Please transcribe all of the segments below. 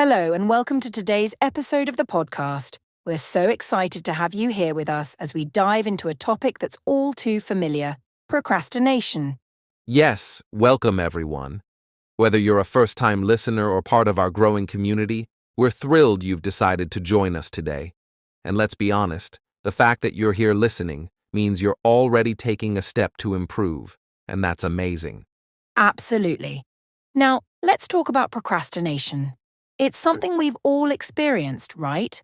Hello, and welcome to today's episode of the podcast. We're so excited to have you here with us as we dive into a topic that's all too familiar: procrastination. Yes, welcome everyone. Whether you're a first-time listener or part of our growing community, we're thrilled you've decided to join us today. And let's be honest, the fact that you're here listening means you're already taking a step to improve, and that's amazing. Absolutely. Now, let's talk about procrastination. It's something we've all experienced, right?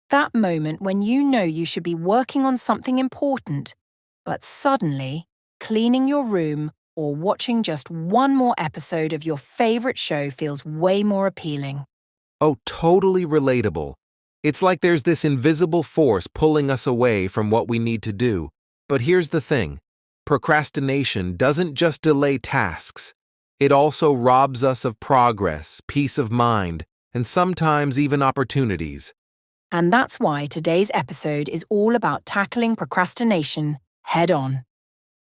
That moment when you know you should be working on something important, but suddenly, cleaning your room or watching just one more episode of your favorite show feels way more appealing. Oh, totally relatable. It's like there's this invisible force pulling us away from what we need to do. But here's the thing. Procrastination doesn't just delay tasks. It also robs us of progress, peace of mind, and sometimes even opportunities. And that's why today's episode is all about tackling procrastination head-on.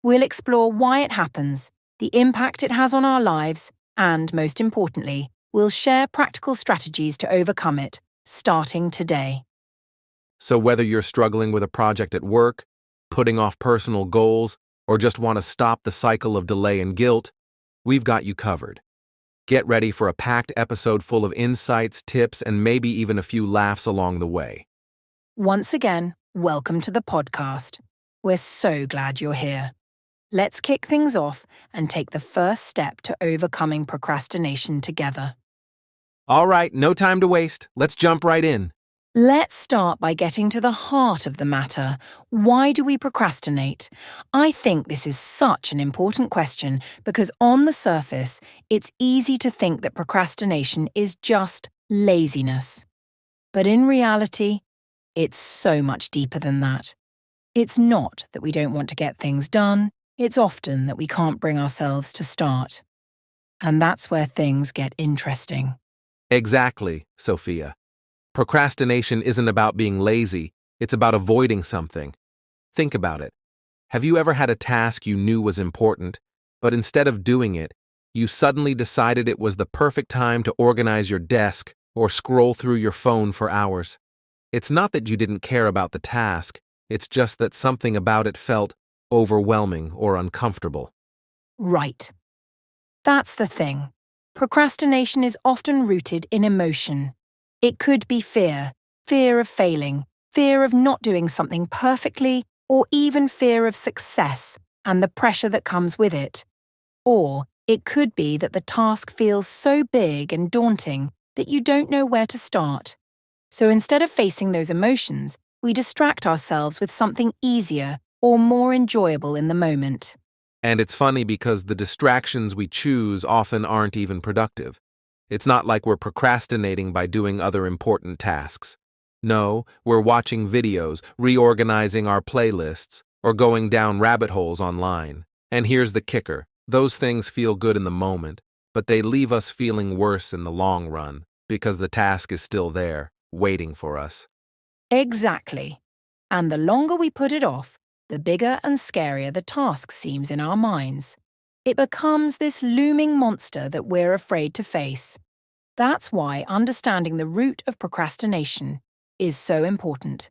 We'll explore why it happens, the impact it has on our lives, and, most importantly, we'll share practical strategies to overcome it, starting today. So whether you're struggling with a project at work, putting off personal goals, or just want to stop the cycle of delay and guilt, we've got you covered. Get ready for a packed episode full of insights, tips, and maybe even a few laughs along the way. Once again, welcome to the podcast. We're so glad you're here. Let's kick things off and take the first step to overcoming procrastination together. All right, no time to waste. Let's jump right in. Let's start by getting to the heart of the matter. Why do we procrastinate? I think this is such an important question because on the surface, it's easy to think that procrastination is just laziness. But in reality, it's so much deeper than that. It's not that we don't want to get things done. It's often that we can't bring ourselves to start. And that's where things get interesting. Exactly, Sophia. Procrastination isn't about being lazy, it's about avoiding something. Think about it. Have you ever had a task you knew was important, but instead of doing it, you suddenly decided it was the perfect time to organize your desk or scroll through your phone for hours? It's not that you didn't care about the task, it's just that something about it felt overwhelming or uncomfortable. Right. That's the thing. Procrastination is often rooted in emotion. It could be fear of failing, fear of not doing something perfectly, or even fear of success and the pressure that comes with it. Or it could be that the task feels so big and daunting that you don't know where to start. So instead of facing those emotions, we distract ourselves with something easier or more enjoyable in the moment. And it's funny because the distractions we choose often aren't even productive. It's not like we're procrastinating by doing other important tasks. No, we're watching videos, reorganizing our playlists, or going down rabbit holes online. And here's the kicker. Those things feel good in the moment, but they leave us feeling worse in the long run because the task is still there, waiting for us. Exactly. And the longer we put it off, the bigger and scarier the task seems in our minds. It becomes this looming monster that we're afraid to face. That's why understanding the root of procrastination is so important.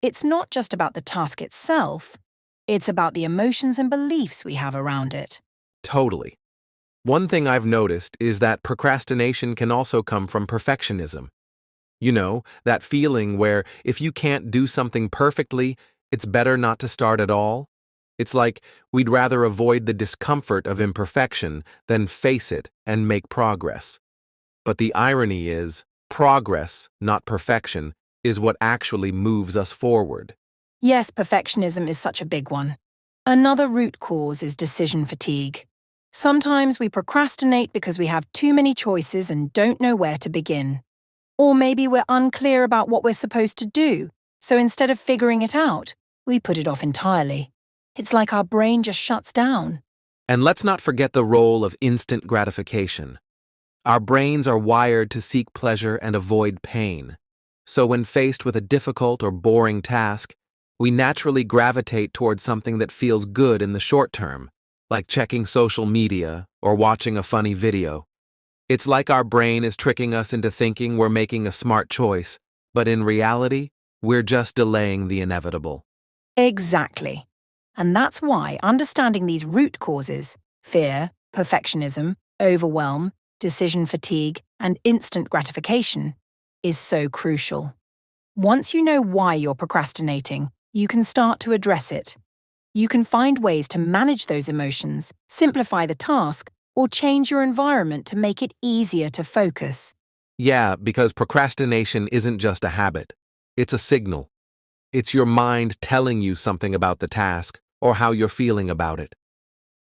It's not just about the task itself, it's about the emotions and beliefs we have around it. Totally. One thing I've noticed is that procrastination can also come from perfectionism. You know, that feeling where if you can't do something perfectly, it's better not to start at all. It's like we'd rather avoid the discomfort of imperfection than face it and make progress. But the irony is, progress, not perfection, is what actually moves us forward. Yes, perfectionism is such a big one. Another root cause is decision fatigue. Sometimes we procrastinate because we have too many choices and don't know where to begin. Or maybe we're unclear about what we're supposed to do, so instead of figuring it out, we put it off entirely. It's like our brain just shuts down. And let's not forget the role of instant gratification. Our brains are wired to seek pleasure and avoid pain. So when faced with a difficult or boring task, we naturally gravitate towards something that feels good in the short term, like checking social media or watching a funny video. It's like our brain is tricking us into thinking we're making a smart choice, but in reality, we're just delaying the inevitable. Exactly. And that's why understanding these root causes, fear, perfectionism, overwhelm, decision fatigue, and instant gratification, is so crucial. Once you know why you're procrastinating, you can start to address it. You can find ways to manage those emotions, simplify the task, or change your environment to make it easier to focus. Yeah, because procrastination isn't just a habit. It's a signal. It's your mind telling you something about the task or how you're feeling about it.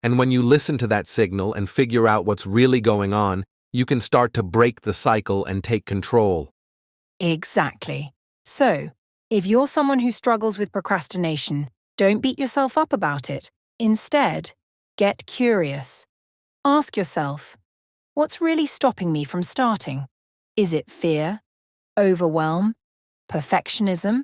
And when you listen to that signal and figure out what's really going on, you can start to break the cycle and take control. Exactly. So, if you're someone who struggles with procrastination, don't beat yourself up about it. Instead, get curious. Ask yourself, what's really stopping me from starting? Is it fear, overwhelm, perfectionism?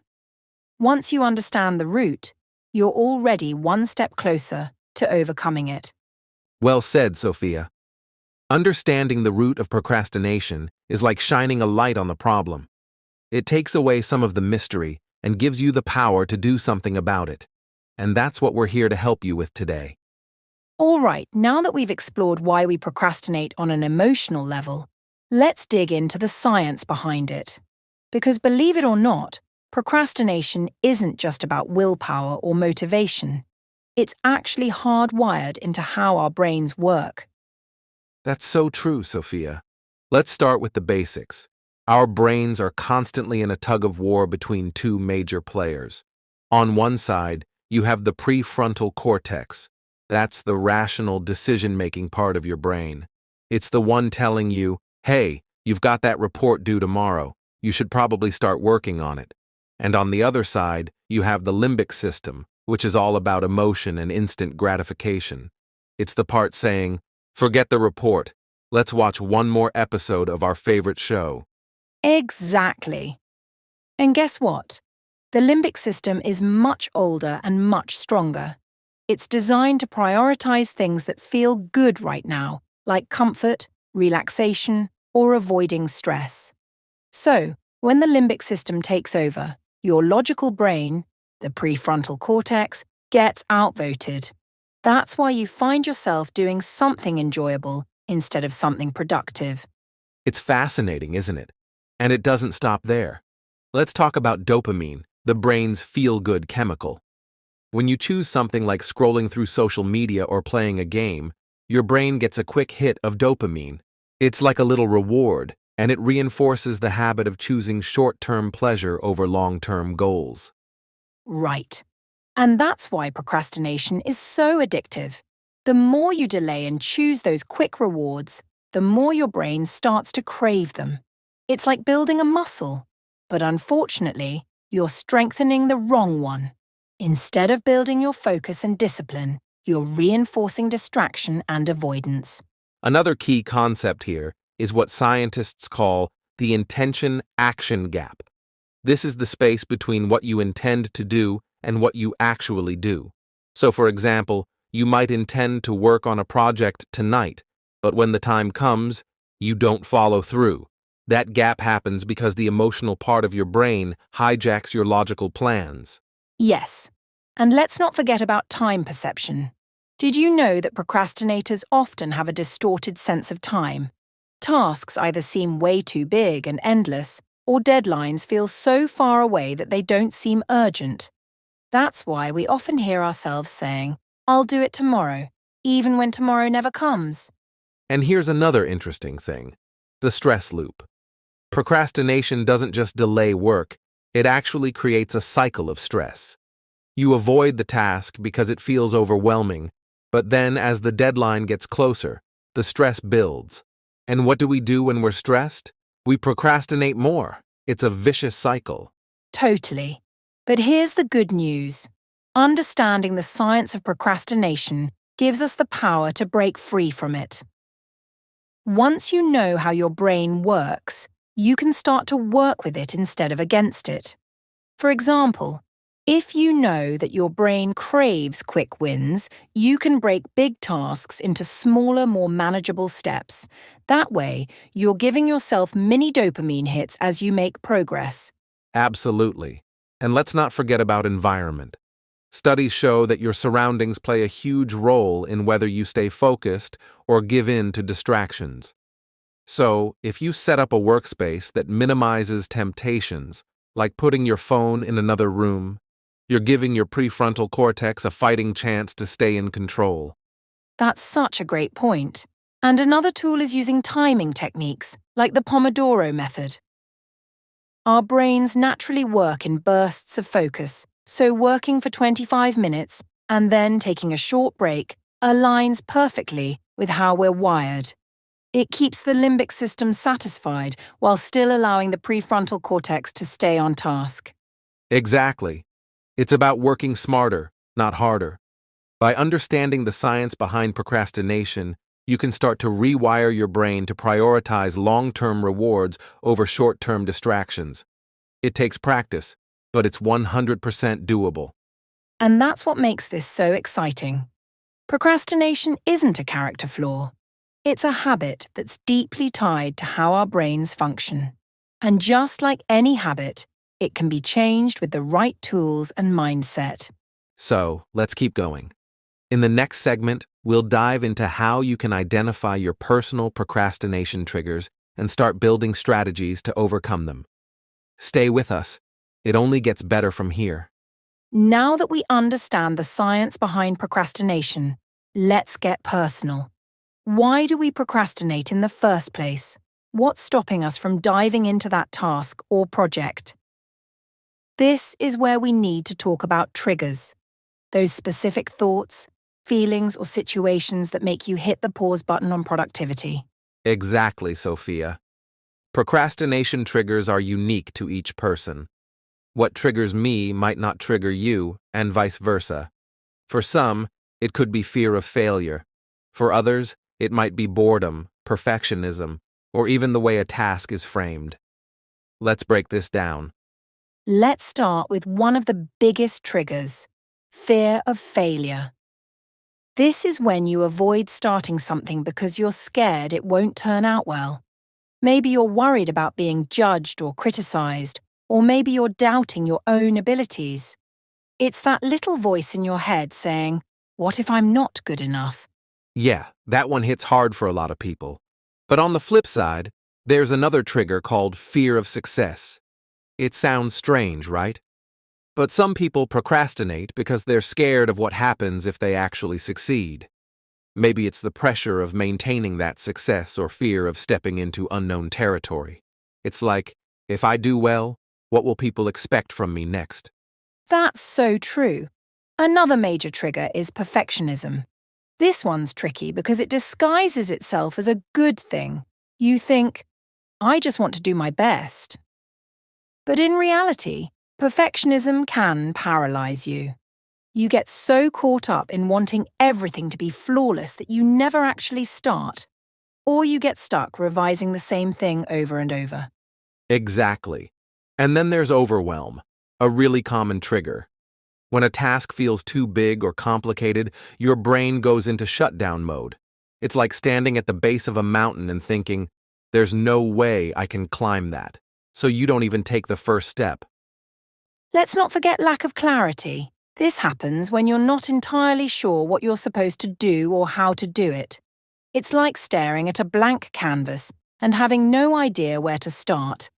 Once you understand the root, you're already one step closer to overcoming it. Well said, Sophia. Understanding the root of procrastination is like shining a light on the problem. It takes away some of the mystery and gives you the power to do something about it. And that's what we're here to help you with today. All right, now that we've explored why we procrastinate on an emotional level, let's dig into the science behind it. Because believe it or not, procrastination isn't just about willpower or motivation. It's actually hardwired into how our brains work. That's so true, Sophia. Let's start with the basics. Our brains are constantly in a tug of war between two major players. On one side, you have the prefrontal cortex. That's the rational decision-making part of your brain. It's the one telling you, hey, you've got that report due tomorrow. You should probably start working on it. And on the other side, you have the limbic system, which is all about emotion and instant gratification. It's the part saying, forget the report. Let's watch one more episode of our favorite show. Exactly. And guess what? The limbic system is much older and much stronger. It's designed to prioritize things that feel good right now, like comfort, relaxation, or avoiding stress. So, when the limbic system takes over, your logical brain, the prefrontal cortex, gets outvoted. That's why you find yourself doing something enjoyable instead of something productive. It's fascinating, isn't it? And it doesn't stop there. Let's talk about dopamine, the brain's feel-good chemical. When you choose something like scrolling through social media or playing a game, your brain gets a quick hit of dopamine. It's like a little reward, and it reinforces the habit of choosing short-term pleasure over long-term goals. Right. And that's why procrastination is so addictive. The more you delay and choose those quick rewards, the more your brain starts to crave them. It's like building a muscle, but unfortunately, you're strengthening the wrong one. Instead of building your focus and discipline, you're reinforcing distraction and avoidance. Another key concept here is what scientists call the intention-action gap. This is the space between what you intend to do and what you actually do. So, for example, you might intend to work on a project tonight, but when the time comes, you don't follow through. That gap happens because the emotional part of your brain hijacks your logical plans. Yes. And let's not forget about time perception. Did you know that procrastinators often have a distorted sense of time? Tasks either seem way too big and endless, or deadlines feel so far away that they don't seem urgent. That's why we often hear ourselves saying, I'll do it tomorrow, even when tomorrow never comes. And here's another interesting thing: the stress loop. Procrastination doesn't just delay work, it actually creates a cycle of stress. You avoid the task because it feels overwhelming, but then as the deadline gets closer, the stress builds. And what do we do when we're stressed? We procrastinate more. It's a vicious cycle. Totally. But here's the good news. Understanding the science of procrastination gives us the power to break free from it. Once you know how your brain works, you can start to work with it instead of against it. For example, If you know that your brain craves quick wins, you can break big tasks into smaller, more manageable steps. That way, you're giving yourself mini dopamine hits as you make progress. Absolutely. And let's not forget about environment. Studies show that your surroundings play a huge role in whether you stay focused or give in to distractions. So, if you set up a workspace that minimizes temptations, like putting your phone in another room, you're giving your prefrontal cortex a fighting chance to stay in control. That's such a great point. And another tool is using timing techniques, like the Pomodoro method. Our brains naturally work in bursts of focus, so working for 25 minutes and then taking a short break aligns perfectly with how we're wired. It keeps the limbic system satisfied while still allowing the prefrontal cortex to stay on task. Exactly. It's about working smarter, not harder. By understanding the science behind procrastination, you can start to rewire your brain to prioritize long-term rewards over short-term distractions. It takes practice, but it's 100% doable. And that's what makes this so exciting. Procrastination isn't a character flaw. It's a habit that's deeply tied to how our brains function. And just like any habit, it can be changed with the right tools and mindset. So, let's keep going. In the next segment, we'll dive into how you can identify your personal procrastination triggers and start building strategies to overcome them. Stay with us. It only gets better from here. Now that we understand the science behind procrastination, let's get personal. Why do we procrastinate in the first place? What's stopping us from diving into that task or project? This is where we need to talk about triggers. Those specific thoughts, feelings, or situations that make you hit the pause button on productivity. Exactly, Sophia. Procrastination triggers are unique to each person. What triggers me might not trigger you, and vice versa. For some, it could be fear of failure. For others, it might be boredom, perfectionism, or even the way a task is framed. Let's break this down. Let's start with one of the biggest triggers, fear of failure. This is when you avoid starting something because you're scared it won't turn out well. Maybe you're worried about being judged or criticized, or maybe you're doubting your own abilities. It's that little voice in your head saying, "What if I'm not good enough?" Yeah, that one hits hard for a lot of people. But on the flip side, there's another trigger called fear of success. It sounds strange, right? But some people procrastinate because they're scared of what happens if they actually succeed. Maybe it's the pressure of maintaining that success or fear of stepping into unknown territory. It's like, if I do well, what will people expect from me next? That's so true. Another major trigger is perfectionism. This one's tricky because it disguises itself as a good thing. You think, I just want to do my best. But in reality, perfectionism can paralyze you. You get so caught up in wanting everything to be flawless that you never actually start. Or you get stuck revising the same thing over and over. Exactly. And then there's overwhelm, a really common trigger. When a task feels too big or complicated, your brain goes into shutdown mode. It's like standing at the base of a mountain and thinking, there's no way I can climb that. So you don't even take the first step. Let's not forget lack of clarity. This happens when you're not entirely sure what you're supposed to do or how to do it. It's like staring at a blank canvas and having no idea where to start.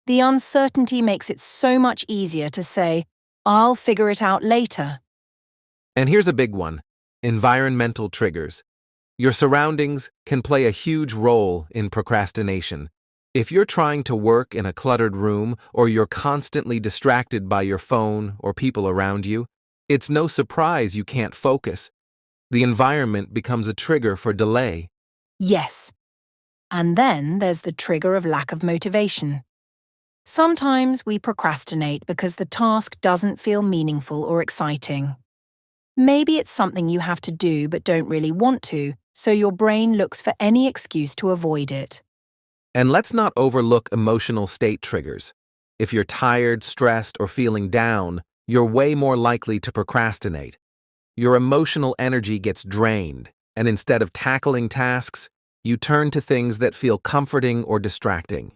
The uncertainty makes it so much easier to say, I'll figure it out later. And here's a big one, environmental triggers. Your surroundings can play a huge role in procrastination. If you're trying to work in a cluttered room or you're constantly distracted by your phone or people around you, it's no surprise you can't focus. The environment becomes a trigger for delay. Yes. And then there's the trigger of lack of motivation. Sometimes we procrastinate because the task doesn't feel meaningful or exciting. Maybe it's something you have to do but don't really want to, so your brain looks for any excuse to avoid it. And let's not overlook emotional state triggers. If you're tired, stressed, or feeling down, you're way more likely to procrastinate. Your emotional energy gets drained, and instead of tackling tasks, you turn to things that feel comforting or distracting.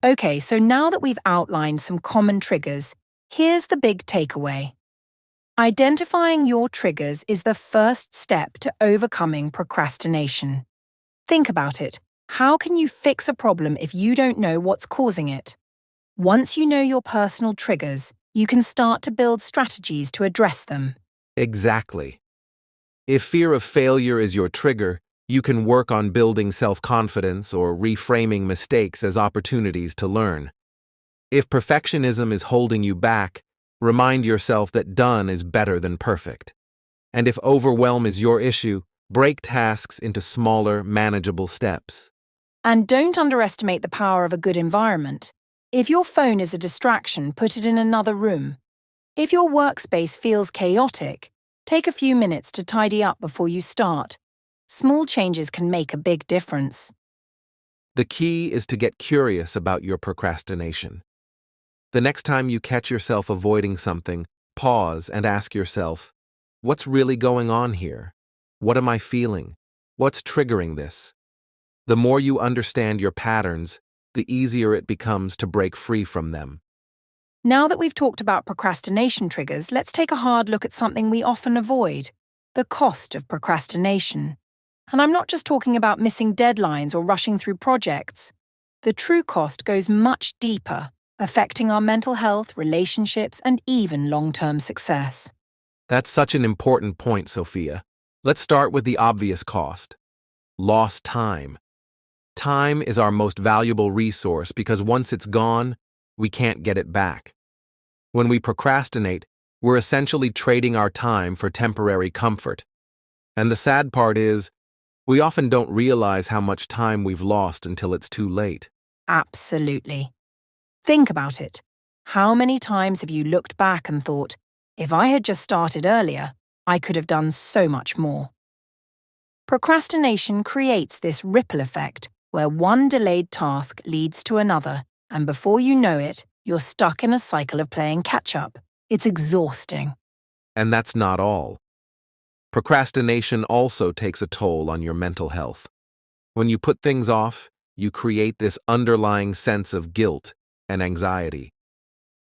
Okay, so now that we've outlined some common triggers, here's the big takeaway. Identifying your triggers is the first step to overcoming procrastination. Think about it. How can you fix a problem if you don't know what's causing it? Once you know your personal triggers, you can start to build strategies to address them. Exactly. If fear of failure is your trigger, you can work on building self-confidence or reframing mistakes as opportunities to learn. If perfectionism is holding you back, remind yourself that done is better than perfect. And if overwhelm is your issue, break tasks into smaller, manageable steps. And don't underestimate the power of a good environment. If your phone is a distraction, put it in another room. If your workspace feels chaotic, take a few minutes to tidy up before you start. Small changes can make a big difference. The key is to get curious about your procrastination. The next time you catch yourself avoiding something, pause and ask yourself, what's really going on here? What am I feeling? What's triggering this? The more you understand your patterns, the easier it becomes to break free from them. Now that we've talked about procrastination triggers, let's take a hard look at something we often avoid: the cost of procrastination. And I'm not just talking about missing deadlines or rushing through projects. The true cost goes much deeper, affecting our mental health, relationships, and even long-term success. That's such an important point, Sophia. Let's start with the obvious cost: lost time. Time is our most valuable resource because once it's gone, we can't get it back. When we procrastinate, we're essentially trading our time for temporary comfort. And the sad part is, we often don't realize how much time we've lost until it's too late. Absolutely. Think about it. How many times have you looked back and thought, if I had just started earlier, I could have done so much more? Procrastination creates this ripple effect where one delayed task leads to another, and before you know it, you're stuck in a cycle of playing catch-up. It's exhausting. And that's not all. Procrastination also takes a toll on your mental health. When you put things off, you create this underlying sense of guilt and anxiety.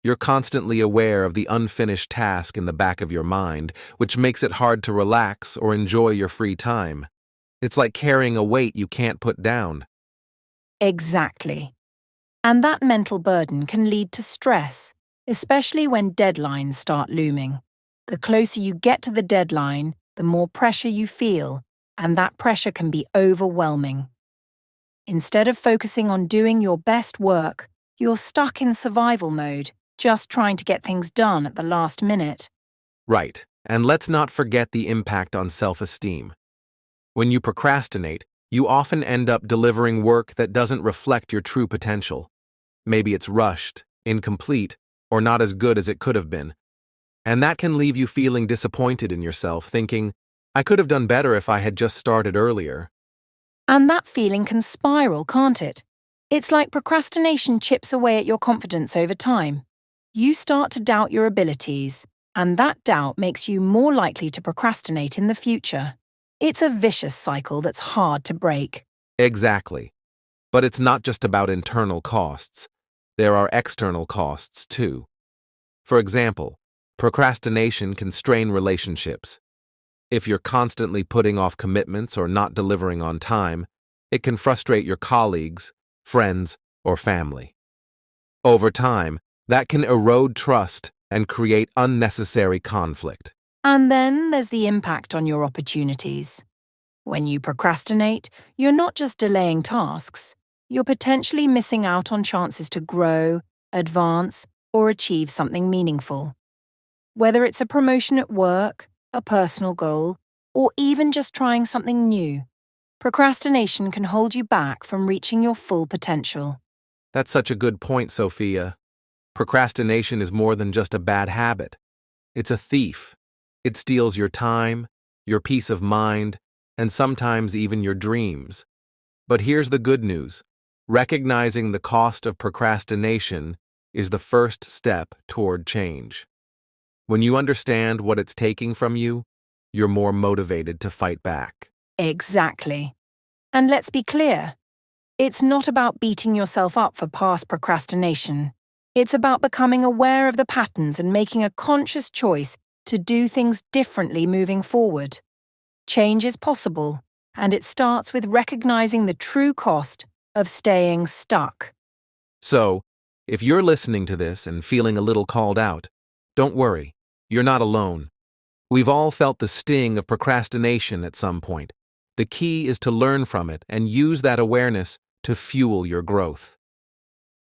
You're constantly aware of the unfinished task in the back of your mind, which makes it hard to relax or enjoy your free time. It's like carrying a weight you can't put down. Exactly. And that mental burden can lead to stress, especially when deadlines start looming. The closer you get to the deadline, the more pressure you feel, and that pressure can be overwhelming. Instead of focusing on doing your best work, you're stuck in survival mode, just trying to get things done at the last minute. Right, and let's not forget the impact on self-esteem. When you procrastinate, you often end up delivering work that doesn't reflect your true potential. Maybe it's rushed, incomplete, or not as good as it could have been. And that can leave you feeling disappointed in yourself, thinking, I could have done better if I had just started earlier. And that feeling can spiral, can't it? It's like procrastination chips away at your confidence over time. You start to doubt your abilities, and that doubt makes you more likely to procrastinate in the future. It's a vicious cycle that's hard to break. Exactly. But it's not just about internal costs. There are external costs, too. For example, procrastination can strain relationships. If you're constantly putting off commitments or not delivering on time, it can frustrate your colleagues, friends, or family. Over time, that can erode trust and create unnecessary conflict. And then there's the impact on your opportunities. When you procrastinate, you're not just delaying tasks, you're potentially missing out on chances to grow, advance, or achieve something meaningful. Whether it's a promotion at work, a personal goal, or even just trying something new, procrastination can hold you back from reaching your full potential. That's such a good point, Sophia. Procrastination is more than just a bad habit. It's a thief. It steals your time, your peace of mind, and sometimes even your dreams. But here's the good news. Recognizing the cost of procrastination is the first step toward change. When you understand what it's taking from you, you're more motivated to fight back. Exactly. And let's be clear, it's not about beating yourself up for past procrastination. It's about becoming aware of the patterns and making a conscious choice to do things differently moving forward. Change is possible, and it starts with recognizing the true cost of staying stuck. So, if you're listening to this and feeling a little called out, don't worry, you're not alone. We've all felt the sting of procrastination at some point. The key is to learn from it and use that awareness to fuel your growth.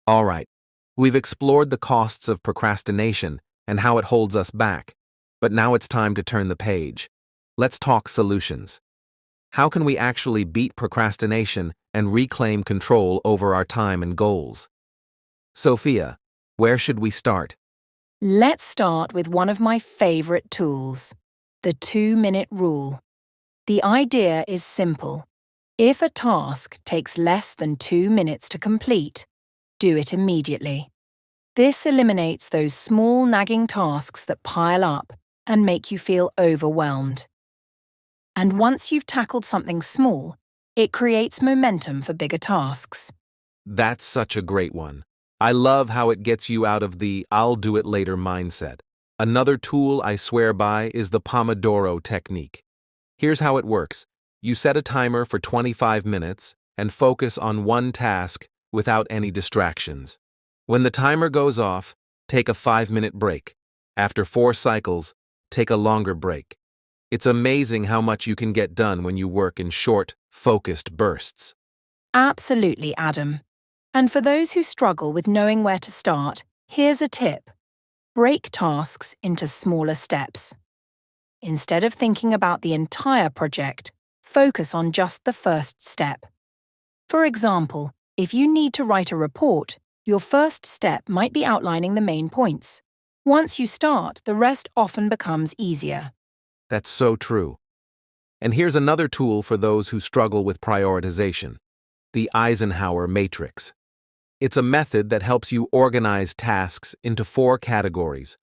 All right, we've explored the costs of procrastination and how it holds us back, but now it's time to turn the page. Let's talk solutions. How can we actually beat procrastination and reclaim control over our time and goals? Sophia, where should we start? Let's start with one of my favorite tools, the 2-minute rule. The idea is simple. If a task takes less than 2 minutes to complete, do it immediately. This eliminates those small nagging tasks that pile up and make you feel overwhelmed. And once you've tackled something small, it creates momentum for bigger tasks. That's such a great one. I love how it gets you out of the "I'll do it later" mindset. Another tool I swear by is the Pomodoro technique. Here's how it works. You set a timer for 25 minutes and focus on one task without any distractions. When the timer goes off, take a 5-minute break. After 4 cycles, take a longer break. It's amazing how much you can get done when you work in short, focused bursts. Absolutely, Adam. And for those who struggle with knowing where to start, here's a tip. Break tasks into smaller steps. Instead of thinking about the entire project, focus on just the first step. For example, if you need to write a report, your first step might be outlining the main points. Once you start, the rest often becomes easier. That's so true. And here's another tool for those who struggle with prioritization: the Eisenhower matrix. It's a method that helps you organize tasks into 4 categories: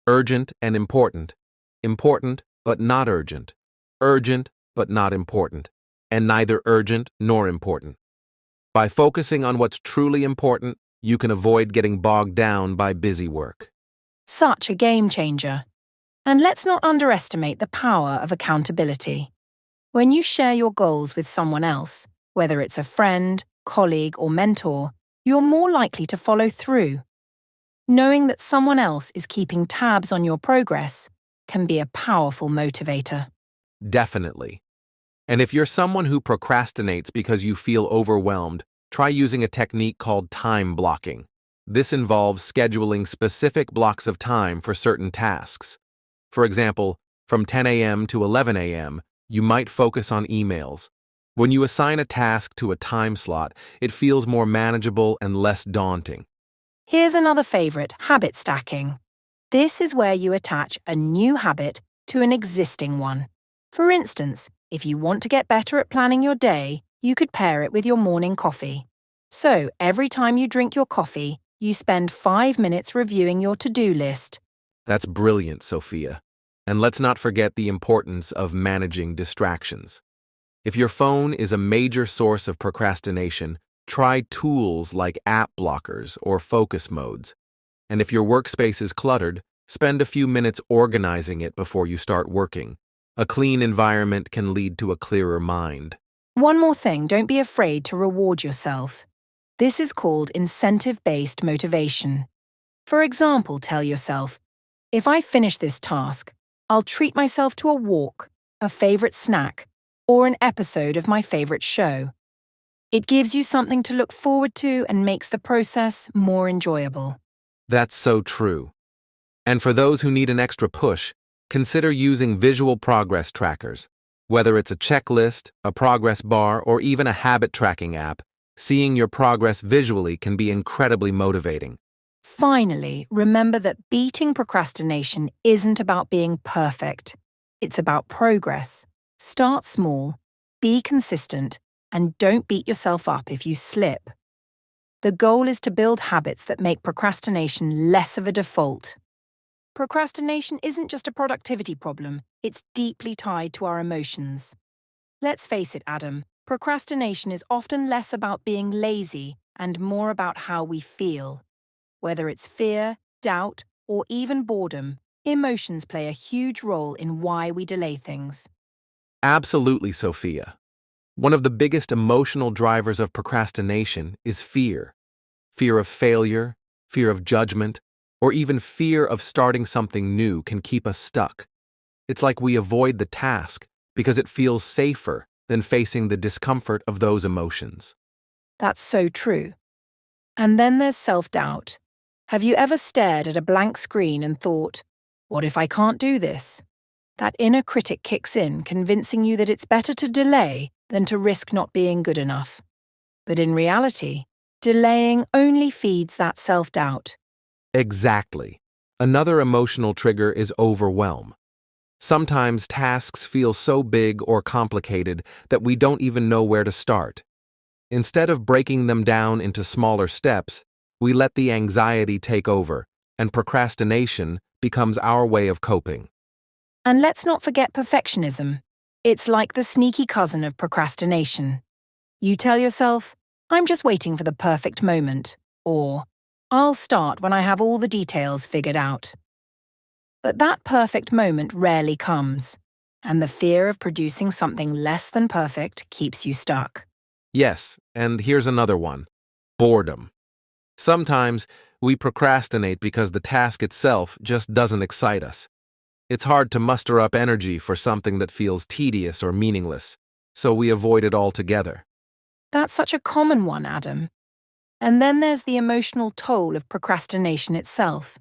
urgent and important, important but not urgent, urgent but not important, and neither urgent nor important. By focusing on what's truly important, you can avoid getting bogged down by busy work. Such a game changer. And let's not underestimate the power of accountability. When you share your goals with someone else, whether it's a friend, colleague, or mentor, you're more likely to follow through. Knowing that someone else is keeping tabs on your progress can be a powerful motivator. Definitely. And if you're someone who procrastinates because you feel overwhelmed, try using a technique called time blocking. This involves scheduling specific blocks of time for certain tasks. For example, from 10 a.m. to 11 a.m., you might focus on emails. When you assign a task to a time slot, it feels more manageable and less daunting. Here's another favorite, habit stacking. This is where you attach a new habit to an existing one. For instance, if you want to get better at planning your day, you could pair it with your morning coffee. So every time you drink your coffee, you spend 5 minutes reviewing your to-do list. That's brilliant, Sophia. And let's not forget the importance of managing distractions. If your phone is a major source of procrastination, try tools like app blockers or focus modes. And if your workspace is cluttered, spend a few minutes organizing it before you start working. A clean environment can lead to a clearer mind. One more thing, don't be afraid to reward yourself. This is called incentive-based motivation. For example, tell yourself, if I finish this task, I'll treat myself to a walk, a favorite snack, or an episode of my favorite show. It gives you something to look forward to and makes the process more enjoyable. That's so true. And for those who need an extra push, consider using visual progress trackers. Whether it's a checklist, a progress bar, or even a habit tracking app, seeing your progress visually can be incredibly motivating. Finally, remember that beating procrastination isn't about being perfect. It's about progress. Start small, be consistent, and don't beat yourself up if you slip. The goal is to build habits that make procrastination less of a default. procrastination isn't just a productivity problem, it's deeply tied to our emotions. Let's face it, Adam, procrastination is often less about being lazy and more about how we feel. Whether it's fear, doubt, or even boredom, emotions play a huge role in why we delay things. Absolutely, Sophia. One of the biggest emotional drivers of procrastination is fear. Fear of failure, fear of judgment, or even fear of starting something new can keep us stuck. It's like we avoid the task because it feels safer than facing the discomfort of those emotions. That's so true. And then there's self-doubt. Have you ever stared at a blank screen and thought, what if I can't do this? That inner critic kicks in, convincing you that it's better to delay than to risk not being good enough. But in reality, delaying only feeds that self-doubt. Exactly. Another emotional trigger is overwhelm. Sometimes tasks feel so big or complicated that we don't even know where to start. Instead of breaking them down into smaller steps, we let the anxiety take over, and procrastination becomes our way of coping. And let's not forget perfectionism. It's like the sneaky cousin of procrastination. You tell yourself, I'm just waiting for the perfect moment, or I'll start when I have all the details figured out. But that perfect moment rarely comes, and the fear of producing something less than perfect keeps you stuck. Yes, and here's another one: boredom. Sometimes we procrastinate because the task itself just doesn't excite us. It's hard to muster up energy for something that feels tedious or meaningless, so we avoid it altogether. That's such a common one, Adam. And then there's the emotional toll of procrastination itself.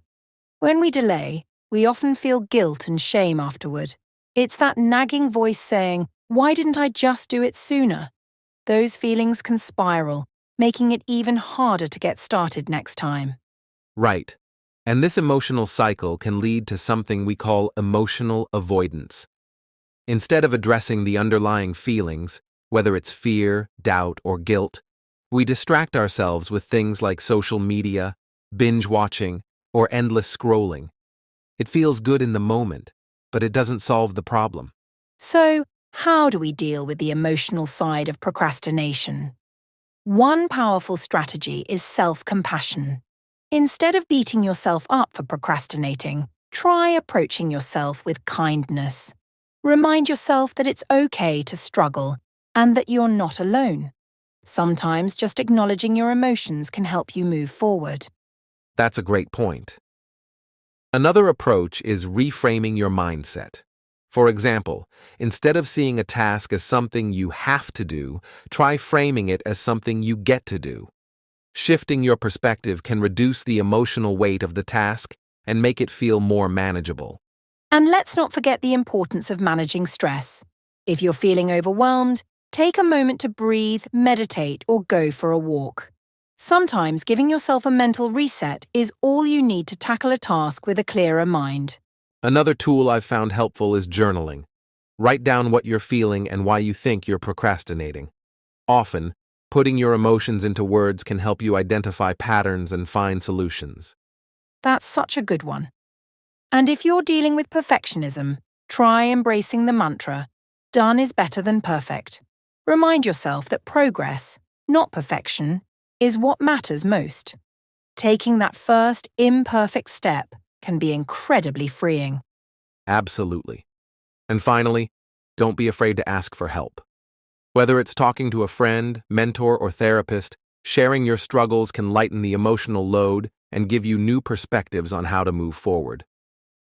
When we delay, we often feel guilt and shame afterward. It's that nagging voice saying, why didn't I just do it sooner? Those feelings can spiral, making it even harder to get started next time. Right. And this emotional cycle can lead to something we call emotional avoidance. Instead of addressing the underlying feelings, whether it's fear, doubt, or guilt, we distract ourselves with things like social media, binge watching, or endless scrolling. It feels good in the moment, but it doesn't solve the problem. So, how do we deal with the emotional side of procrastination? One powerful strategy is self-compassion. Instead of beating yourself up for procrastinating, try approaching yourself with kindness. Remind yourself that it's okay to struggle and that you're not alone. Sometimes just acknowledging your emotions can help you move forward. That's a great point. Another approach is reframing your mindset. For example, instead of seeing a task as something you have to do, try framing it as something you get to do. Shifting your perspective can reduce the emotional weight of the task and make it feel more manageable. And let's not forget the importance of managing stress. If you're feeling overwhelmed, take a moment to breathe, meditate, or go for a walk. Sometimes giving yourself a mental reset is all you need to tackle a task with a clearer mind. Another tool I've found helpful is journaling. Write down what you're feeling and why you think you're procrastinating. Often, putting your emotions into words can help you identify patterns and find solutions. That's such a good one. And if you're dealing with perfectionism, try embracing the mantra, done is better than perfect. Remind yourself that progress, not perfection, is what matters most. Taking that first imperfect step can be incredibly freeing. Absolutely. And finally, don't be afraid to ask for help. Whether it's talking to a friend, mentor, or therapist, sharing your struggles can lighten the emotional load and give you new perspectives on how to move forward.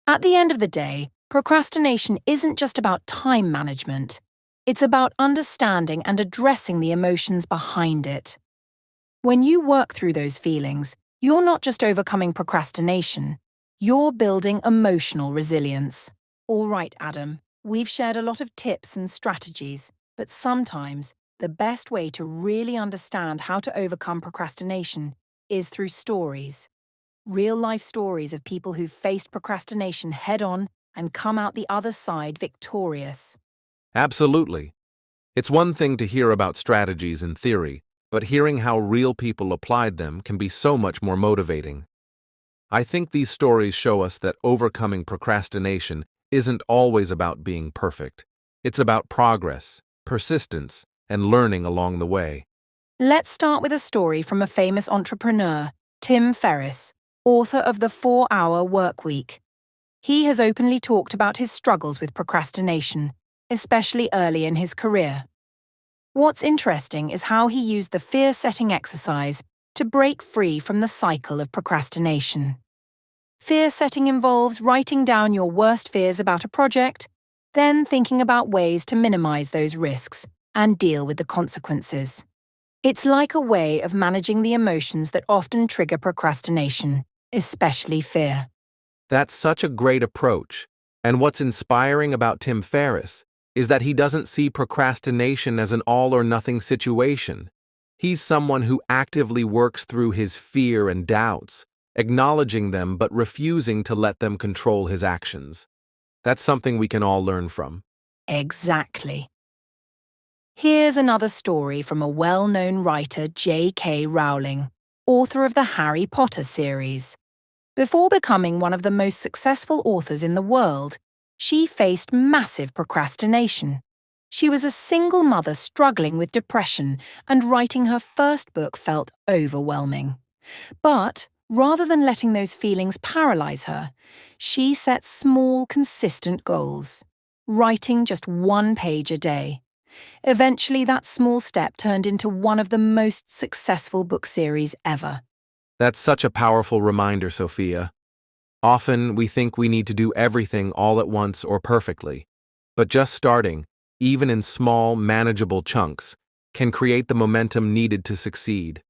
At the end of the day, procrastination isn't just about time management. It's about understanding and addressing the emotions behind it. When you work through those feelings, you're not just overcoming procrastination, you're building emotional resilience. All right, Adam, we've shared a lot of tips and strategies, but sometimes the best way to really understand how to overcome procrastination is through stories. Real-life stories of people who've faced procrastination head-on and come out the other side victorious. Absolutely. It's one thing to hear about strategies in theory, but hearing how real people applied them can be so much more motivating. I think these stories show us that overcoming procrastination isn't always about being perfect. It's about progress, persistence, and learning along the way. Let's start with a story from a famous entrepreneur, Tim Ferriss, author of The 4-Hour Workweek. He has openly talked about his struggles with procrastination, especially early in his career. What's interesting is how he used the fear-setting exercise to break free from the cycle of procrastination. Fear-setting involves writing down your worst fears about a project, then thinking about ways to minimize those risks and deal with the consequences. It's like a way of managing the emotions that often trigger procrastination, especially fear. That's such a great approach. And what's inspiring about Tim Ferriss is that he doesn't see procrastination as an all-or-nothing situation. He's someone who actively works through his fear and doubts, acknowledging them but refusing to let them control his actions. That's something we can all learn from. Exactly. Here's another story from a well-known writer, J.K. Rowling, author of the Harry Potter series. Before becoming one of the most successful authors in the world, she faced massive procrastination. She was a single mother struggling with depression, and writing her first book felt overwhelming. But rather than letting those feelings paralyze her, she set small, consistent goals, writing just 1 page a day. Eventually, that small step turned into one of the most successful book series ever. That's such a powerful reminder, Sophia. Often, we think we need to do everything all at once or perfectly. But just starting, even in small, manageable chunks, can create the momentum needed to succeed.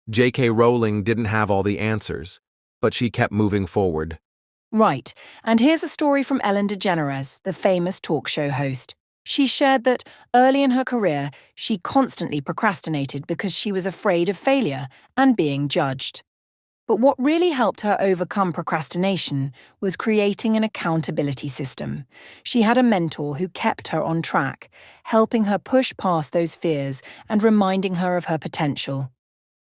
J.K. Rowling didn't have all the answers, but she kept moving forward. Right, and here's a story from Ellen DeGeneres, the famous talk show host. She shared that early in her career, she constantly procrastinated because she was afraid of failure and being judged. But what really helped her overcome procrastination was creating an accountability system. She had a mentor who kept her on track, helping her push past those fears and reminding her of her potential.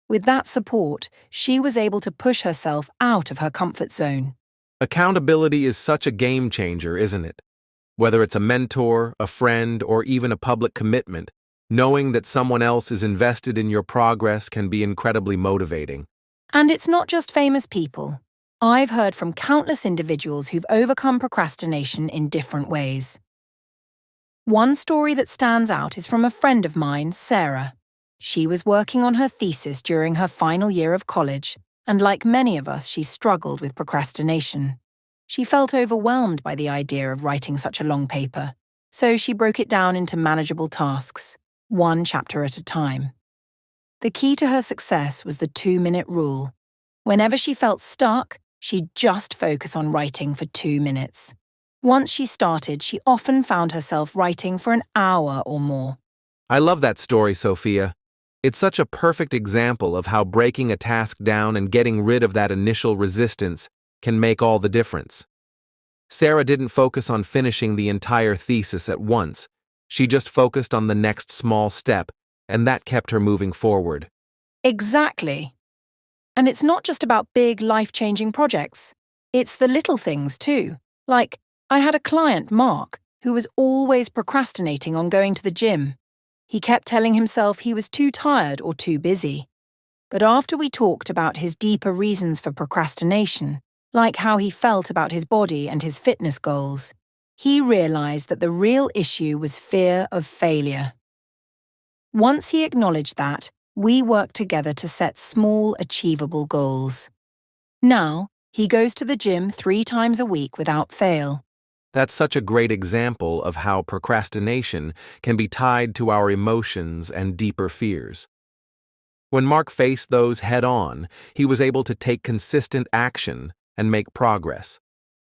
With that support, she was able to push herself out of her comfort zone. Accountability is such a game changer, isn't it? Whether it's a mentor, a friend, or even a public commitment, knowing that someone else is invested in your progress can be incredibly motivating. And it's not just famous people. I've heard from countless individuals who've overcome procrastination in different ways. One story that stands out is from a friend of mine, Sarah. She was working on her thesis during her final year of college, and like many of us, she struggled with procrastination. She felt overwhelmed by the idea of writing such a long paper, so she broke it down into manageable tasks, 1 chapter at a time. The key to her success was the 2-minute rule. Whenever she felt stuck, she'd just focus on writing for 2 minutes. Once she started, she often found herself writing for an hour or more. I love that story, Sophia. It's such a perfect example of how breaking a task down and getting rid of that initial resistance can make all the difference. Sarah didn't focus on finishing the entire thesis at once. She just focused on the next small step, and that kept her moving forward. Exactly. And it's not just about big, life-changing projects. It's the little things, too. Like, I had a client, Mark, who was always procrastinating on going to the gym. He kept telling himself he was too tired or too busy. But after we talked about his deeper reasons for procrastination, like how he felt about his body and his fitness goals, he realized that the real issue was fear of failure. Once he acknowledged that, we worked together to set small, achievable goals. Now, he goes to the gym 3 times a week without fail. That's such a great example of how procrastination can be tied to our emotions and deeper fears. When Mark faced those head-on, he was able to take consistent action and make progress.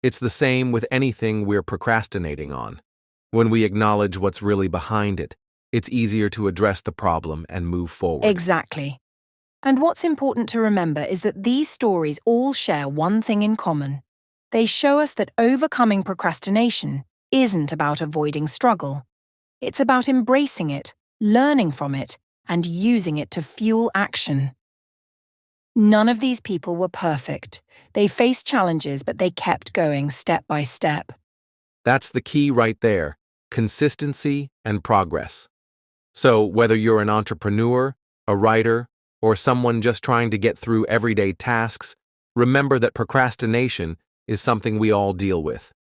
It's the same with anything we're procrastinating on. When we acknowledge what's really behind it, it's easier to address the problem and move forward. Exactly. And what's important to remember is that these stories all share one thing in common. They show us that overcoming procrastination isn't about avoiding struggle. It's about embracing it, learning from it, and using it to fuel action. None of these people were perfect. They faced challenges, but they kept going step by step. That's the key right there: consistency and progress. So, whether you're an entrepreneur, a writer, or someone just trying to get through everyday tasks, remember that procrastination is something we all deal with.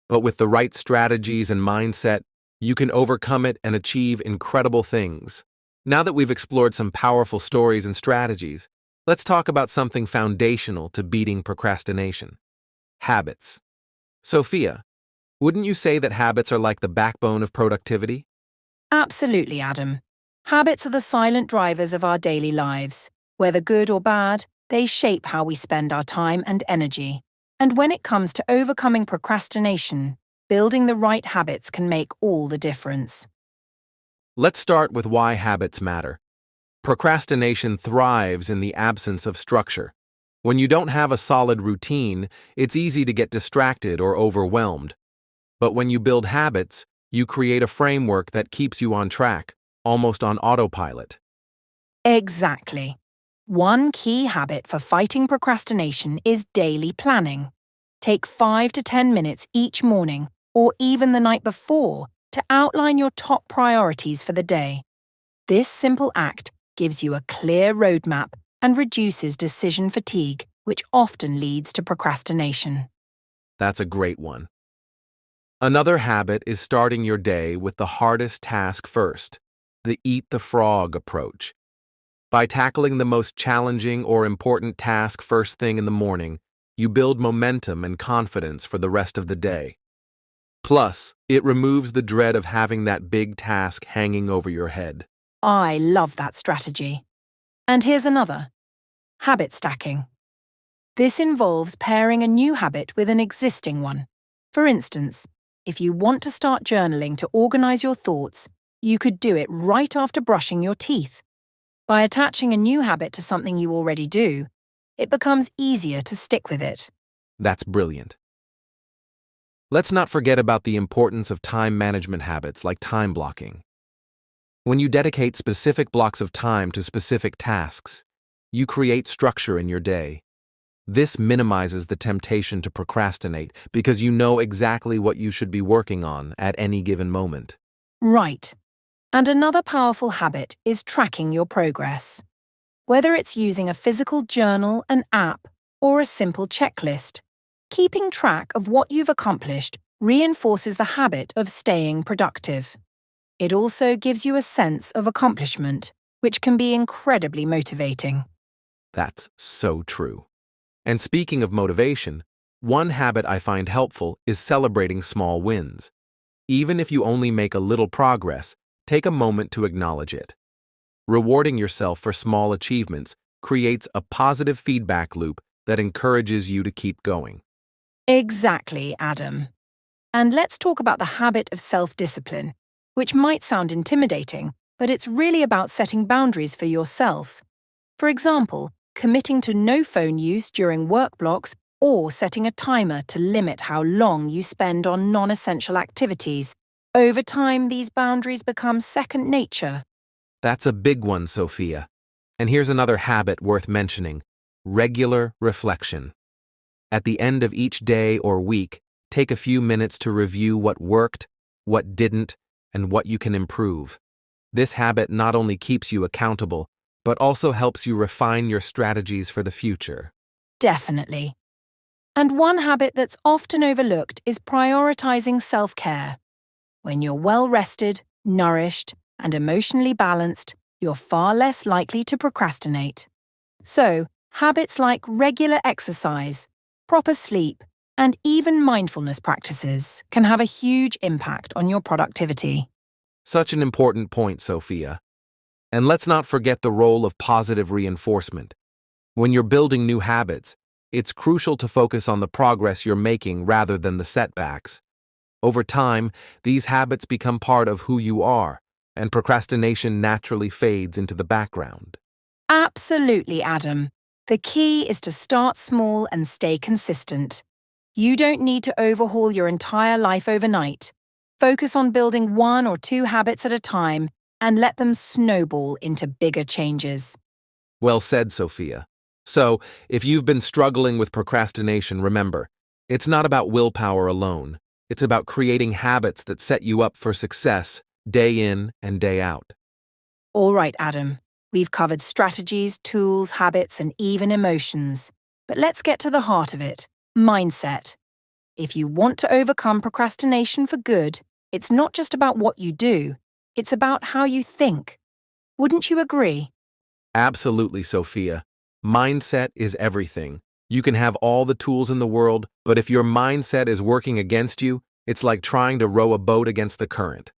But with the right strategies and mindset, you can overcome it and achieve incredible things. Now that we've explored some powerful stories and strategies, let's talk about something foundational to beating procrastination: habits. Sophia, wouldn't you say that habits are like the backbone of productivity? Absolutely, Adam. Habits are the silent drivers of our daily lives. Whether good or bad, they shape how we spend our time and energy. And when it comes to overcoming procrastination, building the right habits can make all the difference. Let's start with why habits matter. Procrastination thrives in the absence of structure. When you don't have a solid routine, it's easy to get distracted or overwhelmed. But when you build habits, you create a framework that keeps you on track, almost on autopilot. Exactly. One key habit for fighting procrastination is daily planning. Take 5 to 10 minutes each morning, or even the night before, to outline your top priorities for the day. This simple act gives you a clear roadmap and reduces decision fatigue, which often leads to procrastination. That's a great one. Another habit is starting your day with the hardest task first, the eat the frog approach. By tackling the most challenging or important task first thing in the morning, you build momentum and confidence for the rest of the day. Plus, it removes the dread of having that big task hanging over your head. I love that strategy. And here's another: habit stacking. This involves pairing a new habit with an existing one. For instance, if you want to start journaling to organize your thoughts, you could do it right after brushing your teeth. By attaching a new habit to something you already do, it becomes easier to stick with it. That's brilliant. Let's not forget about the importance of time management habits like time blocking. When you dedicate specific blocks of time to specific tasks, you create structure in your day. This minimizes the temptation to procrastinate because you know exactly what you should be working on at any given moment. Right. And another powerful habit is tracking your progress. Whether it's using a physical journal, an app, or a simple checklist, keeping track of what you've accomplished reinforces the habit of staying productive. It also gives you a sense of accomplishment, which can be incredibly motivating. That's so true. And speaking of motivation, one habit I find helpful is celebrating small wins. Even if you only make a little progress, take a moment to acknowledge it. Rewarding yourself for small achievements creates a positive feedback loop that encourages you to keep going. Exactly, Adam. And let's talk about the habit of self-discipline, which might sound intimidating, but it's really about setting boundaries for yourself. For example, committing to no phone use during work blocks or setting a timer to limit how long you spend on non-essential activities. Over time, these boundaries become second nature. That's a big one, Sophia. And here's another habit worth mentioning: regular reflection. At the end of each day or week, take a few minutes to review what worked, what didn't, and what you can improve. This habit not only keeps you accountable, but also helps you refine your strategies for the future. Definitely. And one habit that's often overlooked is prioritizing self-care. When you're well-rested, nourished, and emotionally balanced, you're far less likely to procrastinate. So, habits like regular exercise, proper sleep, and even mindfulness practices can have a huge impact on your productivity. Such an important point, Sophia. And let's not forget the role of positive reinforcement. When you're building new habits, it's crucial to focus on the progress you're making rather than the setbacks. Over time, these habits become part of who you are, and procrastination naturally fades into the background. Absolutely, Adam. The key is to start small and stay consistent. You don't need to overhaul your entire life overnight. Focus on building 1 or 2 habits at a time and let them snowball into bigger changes. Well said, Sophia. So, if you've been struggling with procrastination, remember, it's not about willpower alone. It's about creating habits that set you up for success day in and day out. All right, Adam. We've covered strategies, tools, habits, and even emotions. But let's get to the heart of it, mindset. If you want to overcome procrastination for good, it's not just about what you do, it's about how you think. Wouldn't you agree? Absolutely, Sophia. Mindset is everything. You can have all the tools in the world, but if your mindset is working against you, it's like trying to row a boat against the current.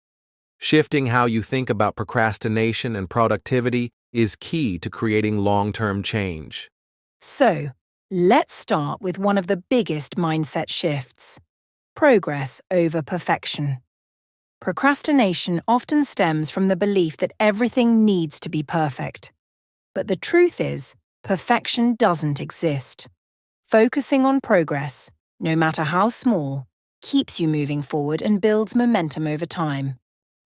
Shifting how you think about procrastination and productivity is key to creating long-term change. So, let's start with one of the biggest mindset shifts: progress over perfection. Procrastination often stems from the belief that everything needs to be perfect. But the truth is, perfection doesn't exist. Focusing on progress, no matter how small, keeps you moving forward and builds momentum over time.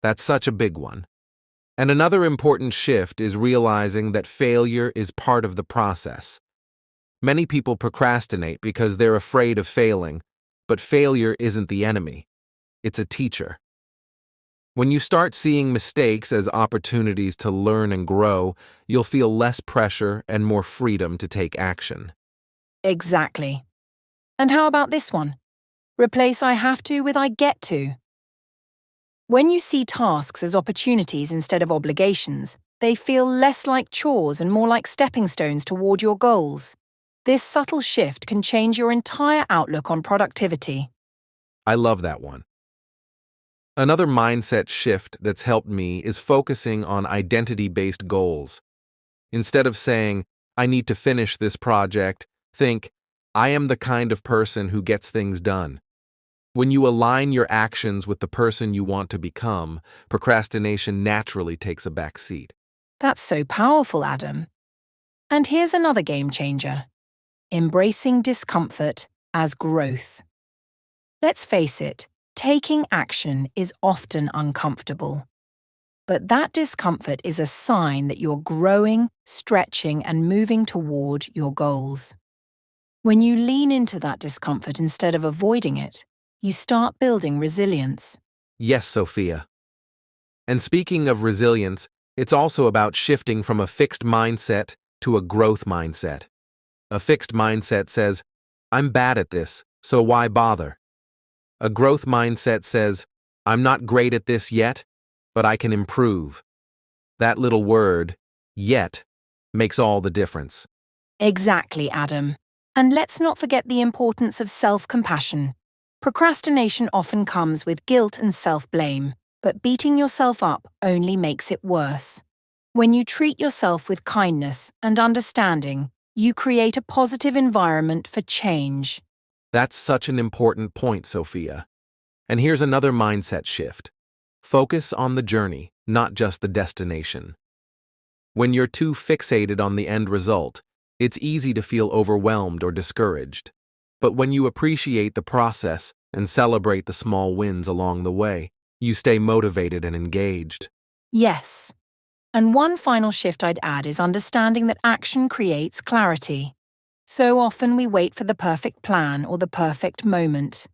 That's such a big one. And another important shift is realizing that failure is part of the process. Many people procrastinate because they're afraid of failing, but failure isn't the enemy. It's a teacher. When you start seeing mistakes as opportunities to learn and grow, you'll feel less pressure and more freedom to take action. Exactly. And how about this one? Replace I have to with I get to. When you see tasks as opportunities instead of obligations, they feel less like chores and more like stepping stones toward your goals. This subtle shift can change your entire outlook on productivity. I love that one. Another mindset shift that's helped me is focusing on identity-based goals. Instead of saying, I need to finish this project, think, I am the kind of person who gets things done. When you align your actions with the person you want to become, procrastination naturally takes a back seat. That's so powerful, Adam. And here's another game changer: embracing discomfort as growth. Let's face it, taking action is often uncomfortable. But that discomfort is a sign that you're growing, stretching, and moving toward your goals. When you lean into that discomfort instead of avoiding it, you start building resilience. Yes, Sophia. And speaking of resilience, it's also about shifting from a fixed mindset to a growth mindset. A fixed mindset says, I'm bad at this, so why bother? A growth mindset says, I'm not great at this yet, but I can improve. That little word, yet, makes all the difference. Exactly, Adam. And let's not forget the importance of self-compassion. Procrastination often comes with guilt and self-blame, but beating yourself up only makes it worse. When you treat yourself with kindness and understanding, you create a positive environment for change. That's such an important point, Sophia. And here's another mindset shift. Focus on the journey, not just the destination. When you're too fixated on the end result, it's easy to feel overwhelmed or discouraged. But when you appreciate the process and celebrate the small wins along the way, you stay motivated and engaged. Yes. And one final shift I'd add is understanding that action creates clarity. So often we wait for the perfect plan or the perfect moment.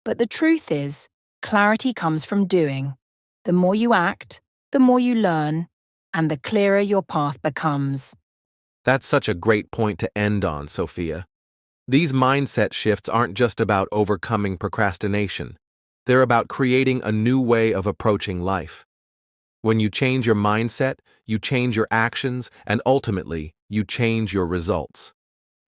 But the truth is, clarity comes from doing. The more you act, the more you learn, and the clearer your path becomes. That's such a great point to end on, Sophia. These mindset shifts aren't just about overcoming procrastination. They're about creating a new way of approaching life. When you change your mindset, you change your actions, and ultimately, you change your results.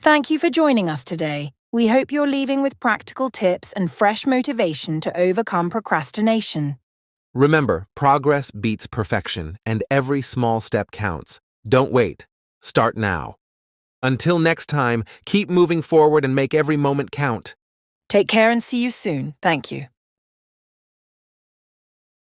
Thank you for joining us today. We hope you're leaving with practical tips and fresh motivation to overcome procrastination. Remember, progress beats perfection, and every small step counts. Don't wait. Start now. Until next time, keep moving forward and make every moment count. Take care and see you soon. Thank you.